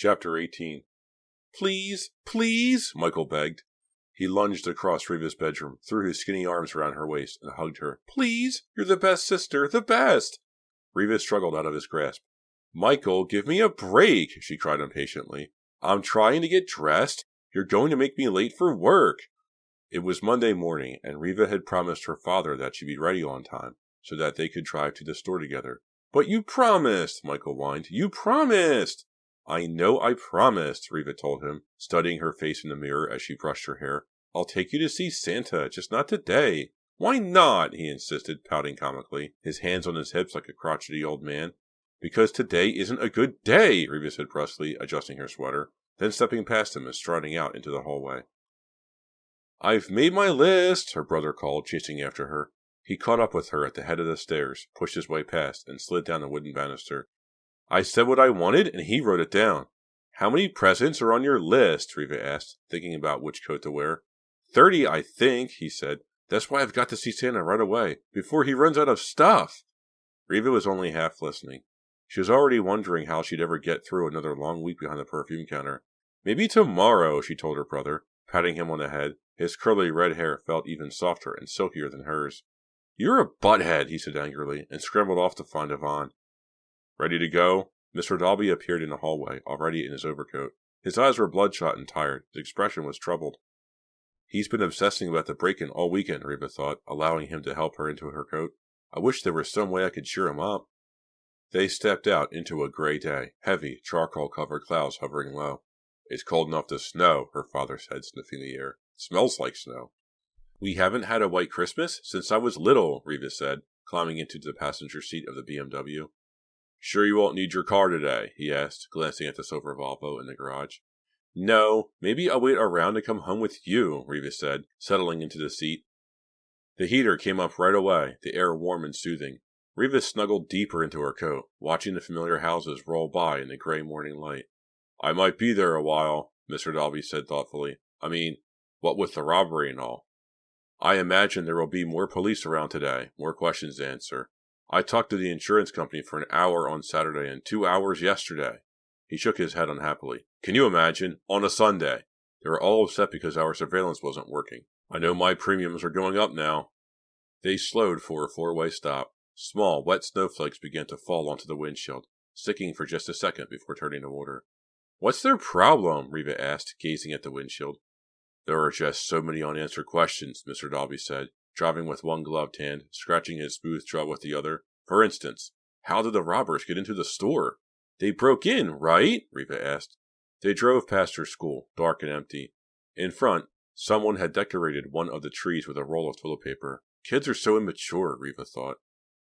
Chapter 18. Please, please, Michael begged. He lunged across Riva's bedroom, threw his skinny arms around her waist, and hugged her. Please, you're the best sister, the best! Riva struggled out of his grasp. Michael, give me a break, she cried impatiently. I'm trying to get dressed. You're going to make me late for work. It was Monday morning, and Riva had promised her father that she'd be ready on time, so that they could drive to the store together. But you promised, Michael whined. You promised! I know I promised, Riva told him, studying her face in the mirror as she brushed her hair. I'll take you to see Santa, just not today. Why not? He insisted, pouting comically, his hands on his hips like a crotchety old man. Because today isn't a good day, Riva said brusquely, adjusting her sweater, then stepping past him and striding out into the hallway. I've made my list, her brother called, chasing after her. He caught up with her at the head of the stairs, pushed his way past, and slid down the wooden banister. I said what I wanted, and he wrote it down. How many presents are on your list? Riva asked, thinking about which coat to wear. 30, I think, he said. That's why I've got to see Santa right away, before he runs out of stuff. Riva was only half listening. She was already wondering how she'd ever get through another long week behind the perfume counter. Maybe tomorrow, she told her brother, patting him on the head. His curly red hair felt even softer and silkier than hers. You're a butthead, he said angrily, and scrambled off to find Yvonne. Ready to go? Mr. Dalby appeared in the hallway, already in his overcoat. His eyes were bloodshot and tired. His expression was troubled. He's been obsessing about the break-in all weekend, Riva thought, allowing him to help her into her coat. I wish there was some way I could cheer him up. They stepped out into a gray day, heavy, charcoal-covered clouds hovering low. It's cold enough to snow, her father said, sniffing the air. It smells like snow. We haven't had a white Christmas since I was little, Riva said, climbing into the passenger seat of the BMW. Sure you won't need your car today? He asked, glancing at the silver Volvo in the garage. No, maybe I'll wait around to come home with you, Riva said, settling into the seat. The heater came up right away, the air warm and soothing. Riva snuggled deeper into her coat, watching the familiar houses roll by in the gray morning light. I might be there a while, Mr. Dalby said thoughtfully. I mean, what with the robbery and all. I imagine there will be more police around today, more questions to answer. I talked to the insurance company for an hour on Saturday and 2 hours yesterday. He shook his head unhappily. Can you imagine? On a Sunday. They were all upset because our surveillance wasn't working. I know my premiums are going up now. They slowed for a four-way stop. Small, wet snowflakes began to fall onto the windshield, sticking for just a second before turning to water. What's their problem? Riva asked, gazing at the windshield. There are just so many unanswered questions, Mr. Dalby said, driving with one gloved hand, scratching his smooth jaw with the other. For instance, how did the robbers get into the store? They broke in, right? Riva asked. They drove past her school, dark and empty. In front, someone had decorated one of the trees with a roll of toilet paper. Kids are so immature, Riva thought.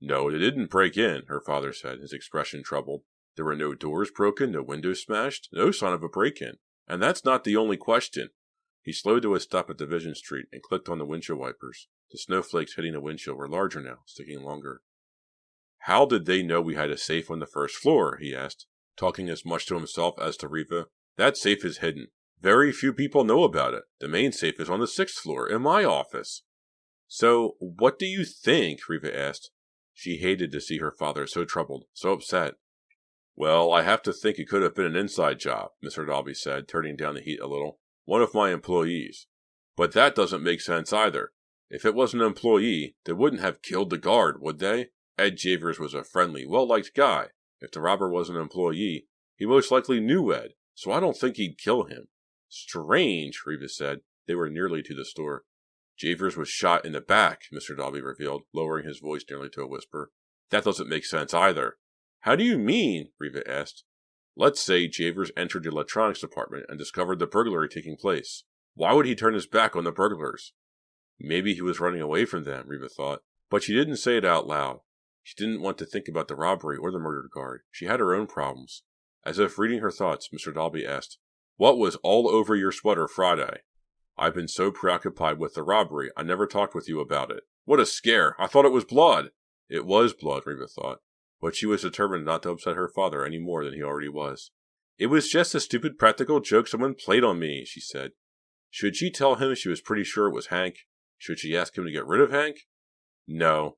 No, they didn't break in, her father said, his expression troubled. There were no doors broken, no windows smashed, no sign of a break-in. And that's not the only question. He slowed to a stop at Division Street and clicked on the windshield wipers. The snowflakes hitting the windshield were larger now, sticking longer. How did they know we had a safe on the first floor? He asked, talking as much to himself as to Riva. That safe is hidden. Very few people know about it. The main safe is on the 6th floor, in my office. So, what do you think? Riva asked. She hated to see her father so troubled, so upset. Well, I have to think it could have been an inside job, Mr. Dalby said, turning down the heat a little. One of my employees. But that doesn't make sense either. If it was an employee, they wouldn't have killed the guard, would they? Ed Javers was a friendly, well-liked guy. If the robber was an employee, he most likely knew Ed, so I don't think he'd kill him. Strange, Riva said. They were nearly to the store. Javers was shot in the back, Mr. Dalby revealed, lowering his voice nearly to a whisper. That doesn't make sense either. How do you mean? Riva asked. Let's say Javers entered the electronics department and discovered the burglary taking place. Why would he turn his back on the burglars? Maybe he was running away from them, Riva thought. But she didn't say it out loud. She didn't want to think about the robbery or the murdered guard. She had her own problems. As if reading her thoughts, Mr. Dalby asked, What was all over your sweater Friday? I've been so preoccupied with the robbery, I never talked with you about it. What a scare! I thought it was blood! It was blood, Riva thought. But she was determined not to upset her father any more than he already was. It was just a stupid practical joke someone played on me, she said. Should she tell him she was pretty sure it was Hank? Should she ask him to get rid of Hank? No.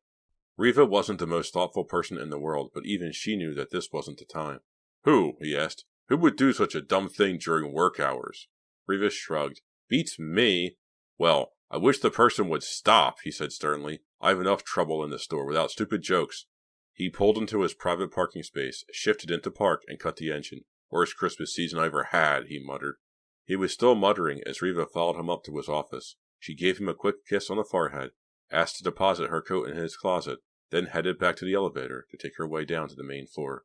Riva wasn't the most thoughtful person in the world, but even she knew that this wasn't the time. Who? He asked. Who would do such a dumb thing during work hours? Reva shrugged. Beats me. Well, I wish the person would stop, he said sternly. I have enough trouble in this store without stupid jokes. He pulled into his private parking space, shifted into park, and cut the engine. Worst Christmas season I ever had, he muttered. He was still muttering as Reva followed him up to his office. She gave him a quick kiss on the forehead, asked to deposit her coat in his closet, then headed back to the elevator to take her way down to the main floor.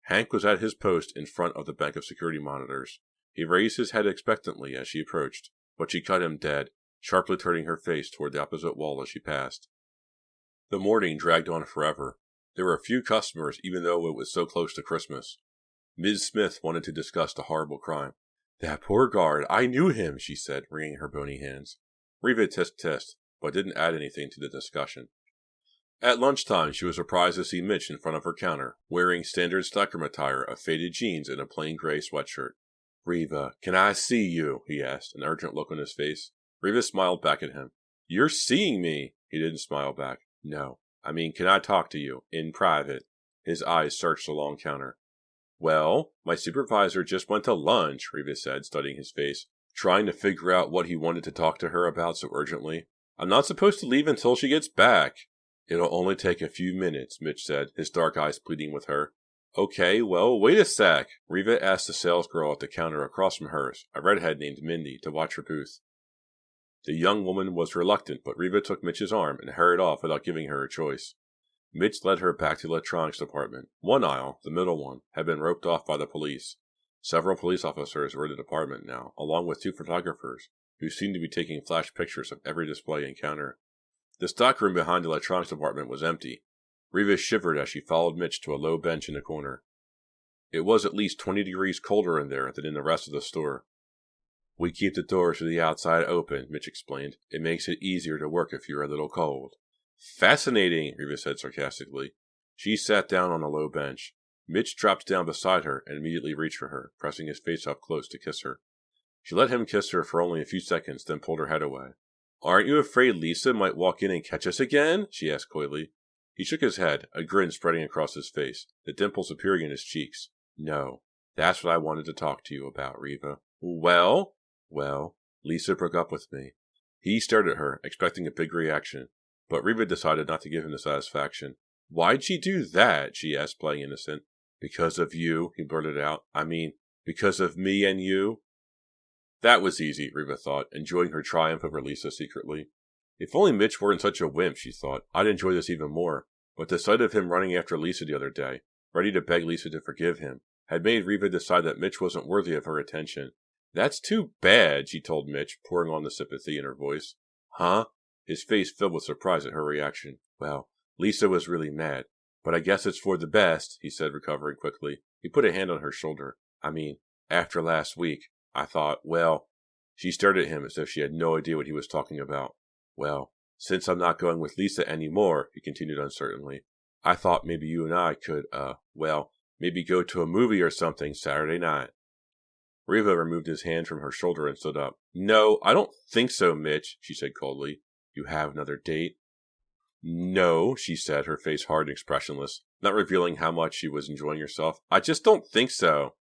Hank was at his post in front of the bank of security monitors. He raised his head expectantly as she approached, but she cut him dead, sharply turning her face toward the opposite wall as she passed. The morning dragged on forever. There were few customers even though it was so close to Christmas. Ms. Smith wanted to discuss the horrible crime. That poor guard, I knew him, she said, wringing her bony hands. Reva tisk-tissed, but didn't add anything to the discussion. At lunchtime, she was surprised to see Mitch in front of her counter, wearing standard stockroom attire of faded jeans and a plain gray sweatshirt. Reva, can I see you? He asked, an urgent look on his face. Reva smiled back at him. You're seeing me? He didn't smile back. No. I mean, can I talk to you? In private. His eyes searched the long counter. Well, my supervisor just went to lunch, Reva said, studying his face, trying to figure out what he wanted to talk to her about so urgently. I'm not supposed to leave until she gets back. It'll only take a few minutes, Mitch said, his dark eyes pleading with her. Okay, well, wait a sec. Reva asked the salesgirl at the counter across from hers, a redhead named Mindy, to watch her booth. The young woman was reluctant, but Reva took Mitch's arm and hurried off without giving her a choice. Mitch led her back to the electronics department. One aisle, the middle one, had been roped off by the police. Several police officers were in the department now, along with two photographers, who seemed to be taking flash pictures of every display and counter. The stockroom behind the electronics department was empty. Reva shivered as she followed Mitch to a low bench in the corner. It was at least 20 degrees colder in there than in the rest of the store. We keep the doors to the outside open, Mitch explained. It makes it easier to work if you're a little cold. Fascinating, Reva said sarcastically. She sat down on a low bench. Mitch dropped down beside her and immediately reached for her, pressing his face up close to kiss her. She let him kiss her for only a few seconds, then pulled her head away. Aren't you afraid Lisa might walk in and catch us again? She asked coyly. He shook his head, a grin spreading across his face, the dimples appearing in his cheeks. No, that's what I wanted to talk to you about, Reva. Well, Lisa broke up with me. He stared at her, expecting a big reaction, but Reva decided not to give him the satisfaction. Why'd she do that? She asked, playing innocent. Because of you, he blurted out. I mean, because of me and you? That was easy, Reva thought, enjoying her triumph over Lisa secretly. If only Mitch weren't such a wimp, she thought, I'd enjoy this even more. But the sight of him running after Lisa the other day, ready to beg Lisa to forgive him, had made Reva decide that Mitch wasn't worthy of her attention. That's too bad, she told Mitch, pouring on the sympathy in her voice. Huh? His face filled with surprise at her reaction. Well, Lisa was really mad. But I guess it's for the best, he said, recovering quickly. He put a hand on her shoulder. I mean, after last week, I thought, well... She stared at him as if she had no idea what he was talking about. Well, since I'm not going with Lisa anymore, he continued uncertainly, I thought maybe you and I could, maybe go to a movie or something Saturday night. Reva removed his hand from her shoulder and stood up. No, I don't think so, Mitch, she said coldly. You have another date? No, she said, her face hard and expressionless, not revealing how much she was enjoying herself. I just don't think so.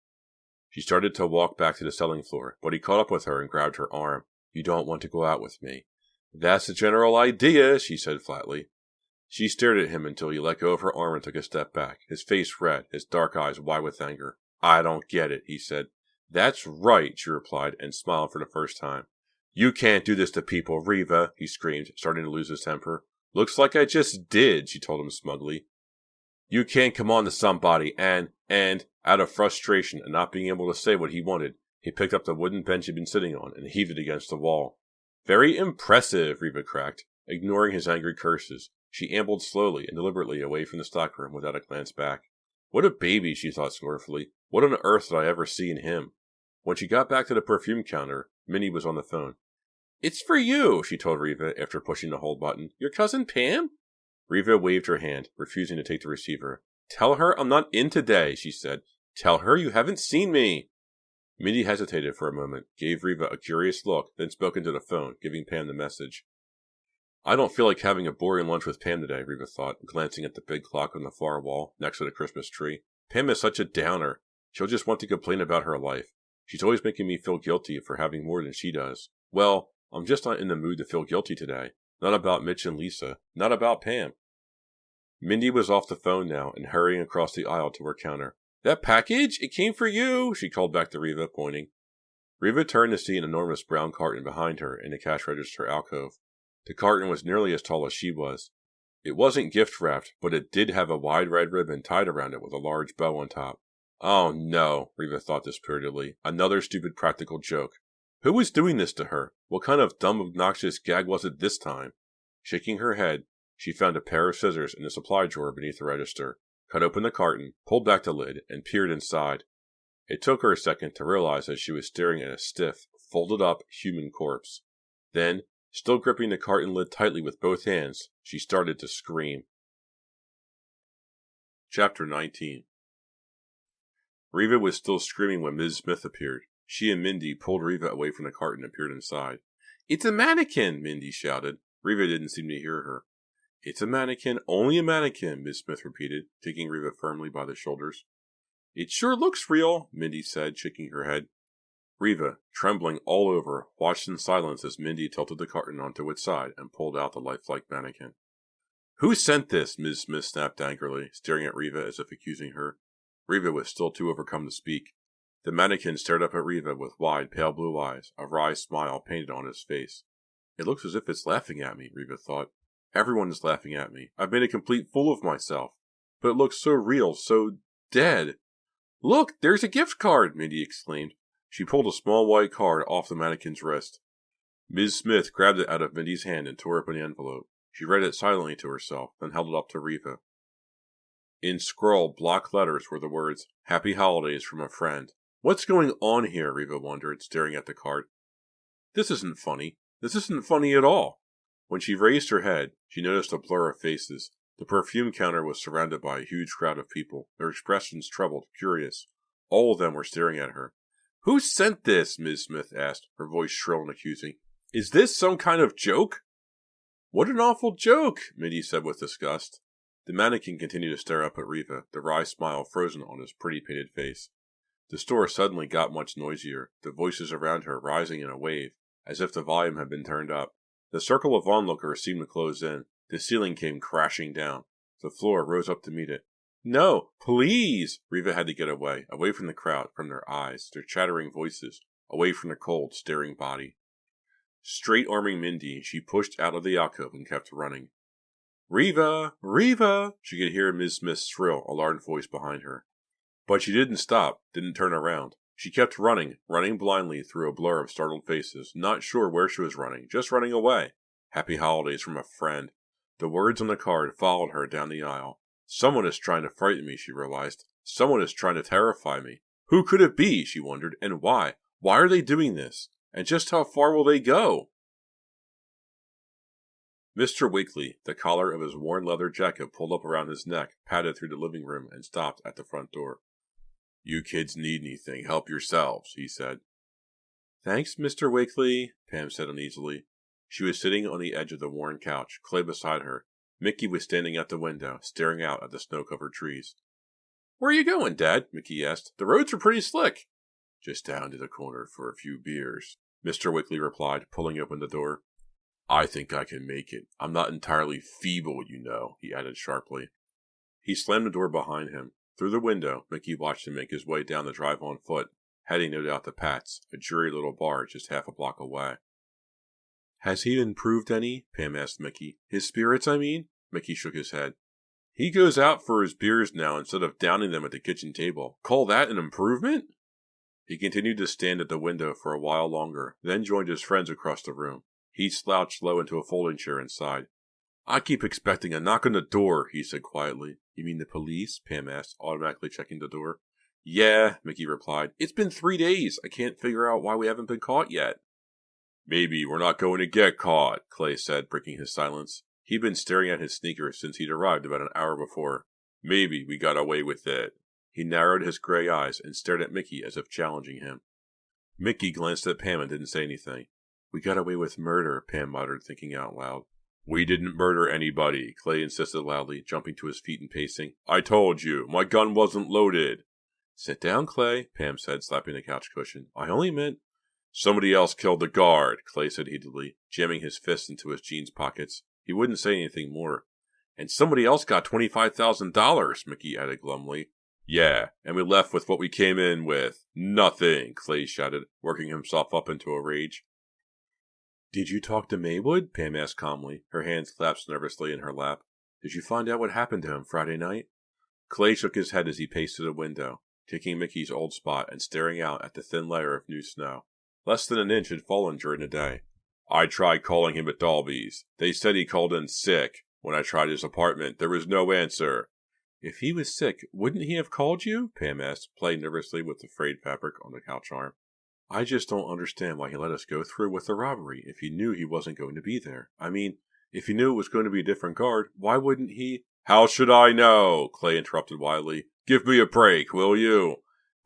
She started to walk back to the selling floor, but he caught up with her and grabbed her arm. You don't want to go out with me. That's the general idea, she said flatly. She stared at him until he let go of her arm and took a step back, his face red, his dark eyes wide with anger. I don't get it, he said. That's right, she replied, and smiled for the first time. You can't do this to people, Reva, he screamed, starting to lose his temper. Looks like I just did, she told him smugly. You can't come on to somebody and, out of frustration and not being able to say what he wanted, he picked up the wooden bench he'd been sitting on and heaved it against the wall. Very impressive, Reva cracked. Ignoring his angry curses, she ambled slowly and deliberately away from the stockroom without a glance back. What a baby, she thought scornfully. What on earth did I ever see in him? When she got back to the perfume counter, Minnie was on the phone. It's for you, she told Reva after pushing the hold button. Your cousin Pam? Reva waved her hand, refusing to take the receiver. Tell her I'm not in today, she said. Tell her you haven't seen me. Minnie hesitated for a moment, gave Reva a curious look, then spoke into the phone, giving Pam the message. I don't feel like having a boring lunch with Pam today, Reva thought, glancing at the big clock on the far wall, next to the Christmas tree. Pam is such a downer. She'll just want to complain about her life. She's always making me feel guilty for having more than she does. Well, I'm just not in the mood to feel guilty today. Not about Mitch and Lisa. Not about Pam. Mindy was off the phone now and hurrying across the aisle to her counter. That package? It came for you, she called back to Reva, pointing. Reva turned to see an enormous brown carton behind her in the cash register alcove. The carton was nearly as tall as she was. It wasn't gift-wrapped, but it did have a wide red ribbon tied around it with a large bow on top. Oh no, Reva thought dispiritedly. Another stupid practical joke. Who was doing this to her? What kind of dumb, obnoxious gag was it this time? Shaking her head, she found a pair of scissors in the supply drawer beneath the register, cut open the carton, pulled back the lid, and peered inside. It took her a second to realize that she was staring at a stiff, folded-up human corpse. Then, still gripping the carton lid tightly with both hands, she started to scream. Chapter 19. Reva was still screaming when Ms. Smith appeared. She and Mindy pulled Reva away from the carton and peered inside. It's a mannequin, Mindy shouted. Reva didn't seem to hear her. It's a mannequin, only a mannequin, Ms. Smith repeated, taking Reva firmly by the shoulders. It sure looks real, Mindy said, shaking her head. Reva, trembling all over, watched in silence as Mindy tilted the carton onto its side and pulled out the lifelike mannequin. Who sent this? Ms. Smith snapped angrily, staring at Reva as if accusing her. Reva was still too overcome to speak. The mannequin stared up at Reva with wide, pale blue eyes, a wry smile painted on his face. It looks as if it's laughing at me, Reva thought. Everyone is laughing at me. I've made a complete fool of myself. But it looks so real, so dead. Look, there's a gift card, Mindy exclaimed. She pulled a small white card off the mannequin's wrist. Ms. Smith grabbed it out of Mindy's hand and tore open the envelope. She read it silently to herself, then held it up to Reva. In scrawled block letters were the words, Happy Holidays from a Friend. What's going on here? Reva wondered, staring at the card. This isn't funny. This isn't funny at all. When she raised her head, she noticed a blur of faces. The perfume counter was surrounded by a huge crowd of people, their expressions troubled, curious. All of them were staring at her. Who sent this? Ms. Smith asked, her voice shrill and accusing. Is this some kind of joke? What an awful joke, Mindy said with disgust. The mannequin continued to stare up at Reva, the wry smile frozen on his pretty painted face. The store suddenly got much noisier, the voices around her rising in a wave, as if the volume had been turned up. The circle of onlookers seemed to close in. The ceiling came crashing down. The floor rose up to meet it. No, please! Reva had to get away from the crowd, from their eyes, their chattering voices, away from the cold, staring body. Straight-arming Mindy, she pushed out of the alcove and kept running. Reva! Reva! She could hear Ms. Smith's shrill, alarmed voice behind her. But she didn't stop, didn't turn around. She kept running blindly through a blur of startled faces, not sure where she was running, just running away. Happy Holidays from a Friend. The words on the card followed her down the aisle. Someone is trying to frighten me, she realized. Someone is trying to terrify me. Who could it be, she wondered, and why? Why are they doing this? And just how far will they go? Mr. Wakely, the collar of his worn leather jacket pulled up around his neck, padded through the living room and stopped at the front door. You kids need anything, help yourselves, he said. Thanks, Mr. Wakely, Pam said uneasily. She was sitting on the edge of the worn couch, Clay beside her. Mickey was standing at the window, staring out at the snow-covered trees. Where are you going, Dad? Mickey asked. The roads are pretty slick. Just down to the corner for a few beers, Mr. Wakely replied, pulling open the door. I think I can make it. I'm not entirely feeble, you know, he added sharply. He slammed the door behind him. Through the window, Mickey watched him make his way down the drive on foot, heading no doubt to Pat's, a dreary little bar just half a block away. Has he improved any? Pam asked Mickey. His spirits, I mean? Mickey shook his head. He goes out for his beers now instead of downing them at the kitchen table. Call that an improvement? He continued to stand at the window for a while longer, then joined his friends across the room. He slouched low into a folding chair and sighed. I keep expecting a knock on the door, he said quietly. You mean the police? Pam asked, automatically checking the door. Yeah, Mickey replied. It's been 3 days. I can't figure out why we haven't been caught yet. Maybe we're not going to get caught, Clay said, breaking his silence. He'd been staring at his sneakers since he'd arrived about an hour before. Maybe we got away with it. He narrowed his gray eyes and stared at Mickey as if challenging him. Mickey glanced at Pam and didn't say anything. We got away with murder, Pam muttered, thinking out loud. We didn't murder anybody, Clay insisted loudly, jumping to his feet and pacing. I told you, my gun wasn't loaded. Sit down, Clay, Pam said, slapping the couch cushion. I only meant... Somebody else killed the guard, Clay said heatedly, jamming his fists into his jeans pockets. He wouldn't say anything more. And somebody else got $25,000, Mickey added glumly. Yeah, and we left with what we came in with. Nothing, Clay shouted, working himself up into a rage. Did you talk to Maywood? Pam asked calmly, her hands clasped nervously in her lap. Did you find out what happened to him Friday night? Clay shook his head as he paced to the window, taking Mickey's old spot and staring out at the thin layer of new snow. Less than an inch had fallen during the day. I tried calling him at Dalby's. They said he called in sick. When I tried his apartment, there was no answer. If he was sick, wouldn't he have called you? Pam asked, playing nervously with the frayed fabric on the couch arm. I just don't understand why he let us go through with the robbery if he knew he wasn't going to be there. I mean, if he knew it was going to be a different guard, why wouldn't he? How should I know? Clay interrupted wildly. Give me a break, will you?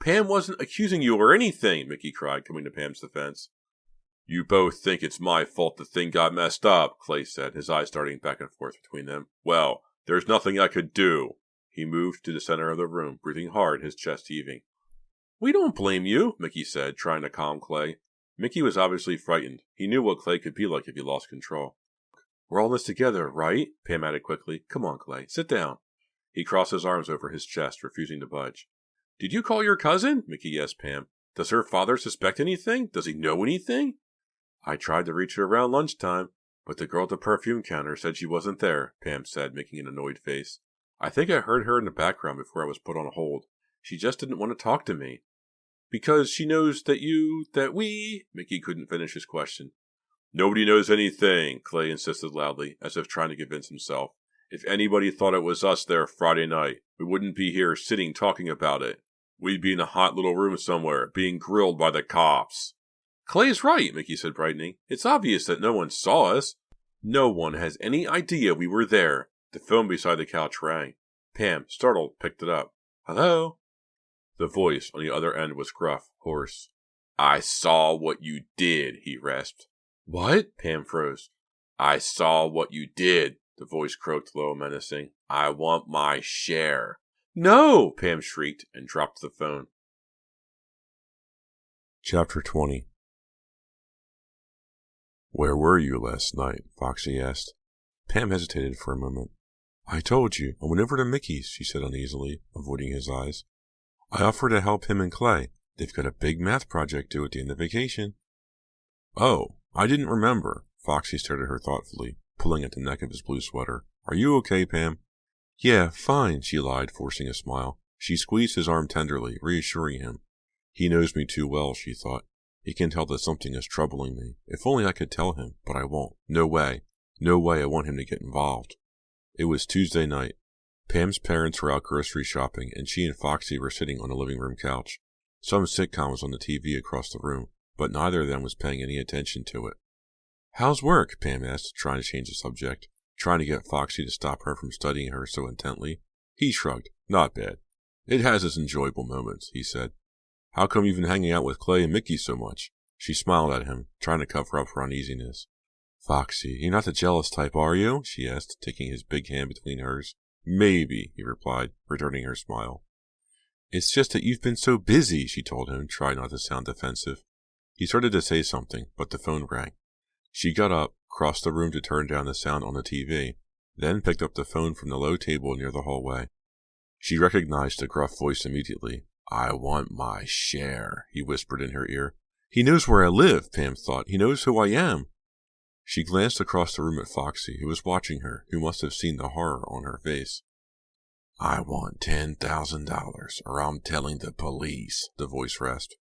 Pam wasn't accusing you or anything, Mickey cried, coming to Pam's defense. You both think it's my fault the thing got messed up, Clay said, his eyes darting back and forth between them. Well, there's nothing I could do. He moved to the center of the room, breathing hard, his chest heaving. We don't blame you, Mickey said, trying to calm Clay. Mickey was obviously frightened. He knew what Clay could be like if he lost control. We're all in this together, right? Pam added quickly. Come on, Clay, sit down. He crossed his arms over his chest, refusing to budge. Did you call your cousin? Mickey asked Pam. Does her father suspect anything? Does he know anything? I tried to reach her around lunchtime, but the girl at the perfume counter said she wasn't there, Pam said, making an annoyed face. I think I heard her in the background before I was put on hold. She just didn't want to talk to me. Because she knows that we... Mickey couldn't finish his question. Nobody knows anything, Clay insisted loudly, as if trying to convince himself. If anybody thought it was us there Friday night, we wouldn't be here sitting talking about it. We'd be in a hot little room somewhere, being grilled by the cops. Clay's right, Mickey said, brightening. It's obvious that no one saw us. No one has any idea we were there. The phone beside the couch rang. Pam, startled, picked it up. Hello? The voice on the other end was gruff, hoarse. I saw what you did, he rasped. What? Pam froze. I saw what you did, the voice croaked low and menacing. I want my share. No! Pam shrieked and dropped the phone. Chapter 20. Where were you last night? Foxy asked. Pam hesitated for a moment. I told you, I went over to Mickey's, she said uneasily, avoiding his eyes. I offered to help him and Clay. They've got a big math project due at the end of vacation. Oh, I didn't remember. Foxy stared at her thoughtfully, pulling at the neck of his blue sweater. Are you okay, Pam? Yeah, fine, she lied, forcing a smile. She squeezed his arm tenderly, reassuring him. He knows me too well, she thought. He can tell that something is troubling me. If only I could tell him, but I won't. No way. No way I want him to get involved. It was Tuesday night. Pam's parents were out grocery shopping, and she and Foxy were sitting on the living room couch. Some sitcom was on the TV across the room, but neither of them was paying any attention to it. How's work? Pam asked, trying to change the subject, trying to get Foxy to stop her from studying her so intently. He shrugged. Not bad. It has its enjoyable moments, he said. How come you've been hanging out with Clay and Mickey so much? She smiled at him, trying to cover up her uneasiness. Foxy, you're not the jealous type, are you? She asked, taking his big hand between hers. Maybe, he replied, returning her smile. It's just that you've been so busy, she told him, trying not to sound defensive. He started to say something, but the phone rang. She got up, crossed the room to turn down the sound on the TV, then picked up the phone from the low table near the hallway. She recognized the gruff voice immediately. I want my share, he whispered in her ear. He knows where I live, Pam thought. He knows who I am. She glanced across the room at Foxy, who was watching her, who must have seen the horror on her face. I want $10,000, or I'm telling the police, the voice rasped.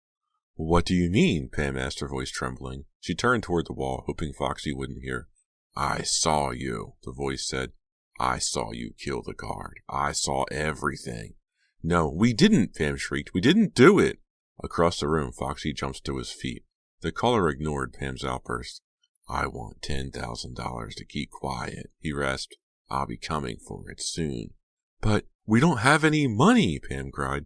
What do you mean? Pam asked, her voice trembling. She turned toward the wall, hoping Foxy wouldn't hear. I saw you, the voice said. I saw you kill the guard. I saw everything. No, we didn't, Pam shrieked. We didn't do it. Across the room, Foxy jumped to his feet. The caller ignored Pam's outburst. I want $10,000 to keep quiet, he rasped. I'll be coming for it soon. But we don't have any money, Pam cried.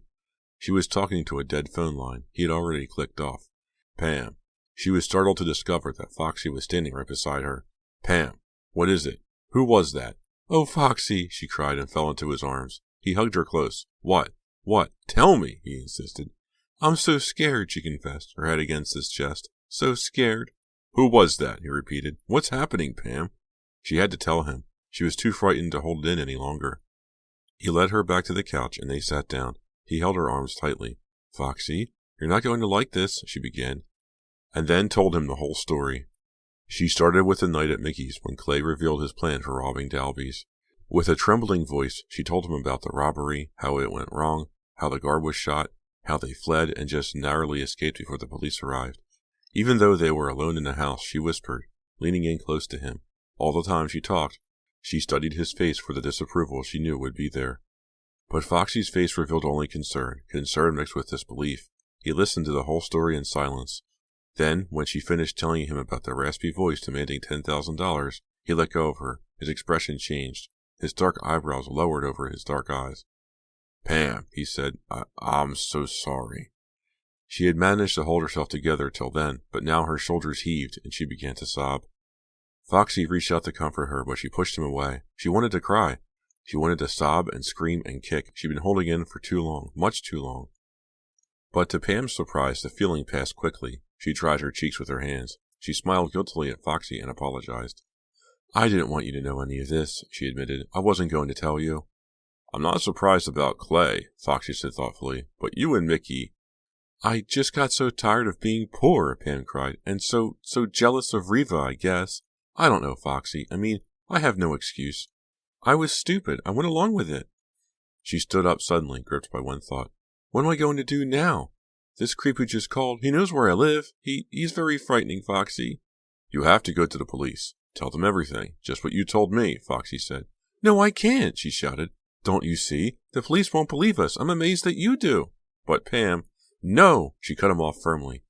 She was talking to a dead phone line. He had already clicked off. Pam. She was startled to discover that Foxy was standing right beside her. Pam, what is it? Who was that? Oh, Foxy, she cried and fell into his arms. He hugged her close. What? What? Tell me, he insisted. I'm so scared, she confessed, her head against his chest. So scared. Who was that? He repeated. What's happening, Pam? She had to tell him. She was too frightened to hold it in any longer. He led her back to the couch, and they sat down. He held her arms tightly. Foxy, you're not going to like this, she began, and then told him the whole story. She started with the night at Mickey's when Clay revealed his plan for robbing Dalby's. With a trembling voice, she told him about the robbery, how it went wrong, how the guard was shot, how they fled and just narrowly escaped before the police arrived. Even though they were alone in the house, she whispered, leaning in close to him. All the time she talked, she studied his face for the disapproval she knew would be there. But Foxy's face revealed only concern mixed with disbelief. He listened to the whole story in silence. Then, when she finished telling him about the raspy voice demanding $10,000, he let go of her. His expression changed. His dark eyebrows lowered over his dark eyes. Pam, he said, I'm so sorry. She had managed to hold herself together till then, but now her shoulders heaved and she began to sob. Foxy reached out to comfort her, but she pushed him away. She wanted to cry. She wanted to sob and scream and kick. She'd been holding in for too long, much too long. But to Pam's surprise, the feeling passed quickly. She dried her cheeks with her hands. She smiled guiltily at Foxy and apologized. I didn't want you to know any of this, she admitted. I wasn't going to tell you. I'm not surprised about Clay, Foxy said thoughtfully, but you and Mickey. I just got so tired of being poor, Pam cried, and so jealous of Reva, I guess. I don't know, Foxy. I mean, I have no excuse. I was stupid. I went along with it. She stood up suddenly, gripped by one thought. What am I going to do now? This creep who just called, he knows where I live. He's very frightening, Foxy. You have to go to the police. Tell them everything. Just what you told me, Foxy said. No, I can't, she shouted. Don't you see? The police won't believe us. I'm amazed that you do. But Pam... No, she cut him off firmly.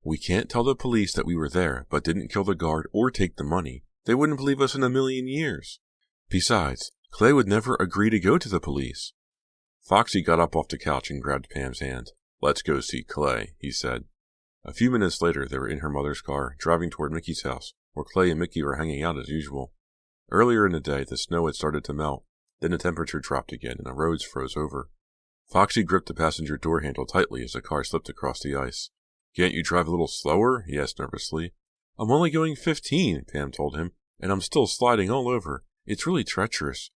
We can't tell the police that we were there, but didn't kill the guard or take the money. They wouldn't believe us in a million years. Besides, Clay would never agree to go to the police. Foxy got up off the couch and grabbed Pam's hand. Let's go see Clay, he said. A few minutes later, they were in her mother's car, driving toward Mickey's house, where Clay and Mickey were hanging out as usual. Earlier in the day, the snow had started to melt. Then the temperature dropped again, and the roads froze over. Foxy gripped the passenger door handle tightly as the car slipped across the ice. Can't you drive a little slower? He asked nervously. I'm only going 15, Pam told him, and I'm still sliding all over. It's really treacherous.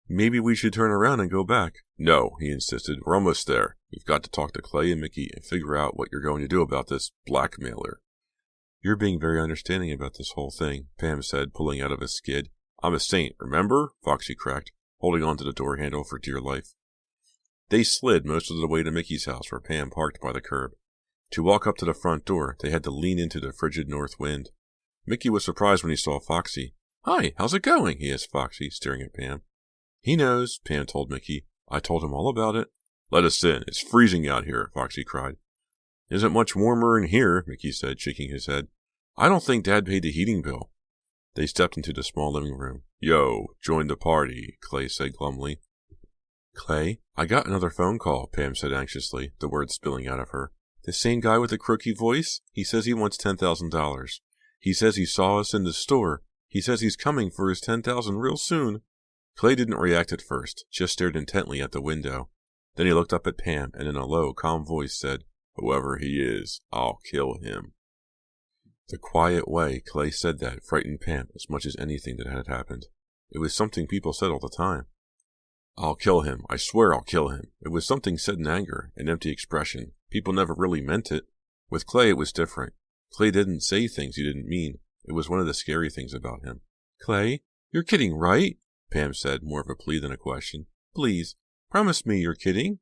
Maybe we should turn around and go back. No, he insisted. We're almost there. We've got to talk to Clay and Mickey and figure out what you're going to do about this blackmailer. You're being very understanding about this whole thing, Pam said, pulling out of a skid. I'm a saint, remember? Foxy cracked, holding on to the door handle for dear life. They slid most of the way to Mickey's house, where Pam parked by the curb. To walk up to the front door, they had to lean into the frigid north wind. Mickey was surprised when he saw Foxy. Hi, how's it going? He asked Foxy, staring at Pam. He knows, Pam told Mickey. I told him all about it. Let us in. It's freezing out here, Foxy cried. Isn't much warmer in here, Mickey said, shaking his head. I don't think Dad paid the heating bill. They stepped into the small living room. Yo, join the party, Clay said glumly. Clay, I got another phone call, Pam said anxiously, the words spilling out of her. The same guy with the croaky voice? He says he wants $10,000. He says he saw us in the store. He says he's coming for his $10,000 real soon. Clay didn't react at first, just stared intently at the window. Then he looked up at Pam and in a low, calm voice said, Whoever he is, I'll kill him. The quiet way Clay said that frightened Pam as much as anything that had happened. It was something people said all the time. I'll kill him. I swear I'll kill him. It was something said in anger, an empty expression. People never really meant it. With Clay, it was different. Clay didn't say things he didn't mean. It was one of the scary things about him. Clay, you're kidding, right? Pam said, more of a plea than a question. Please, promise me you're kidding.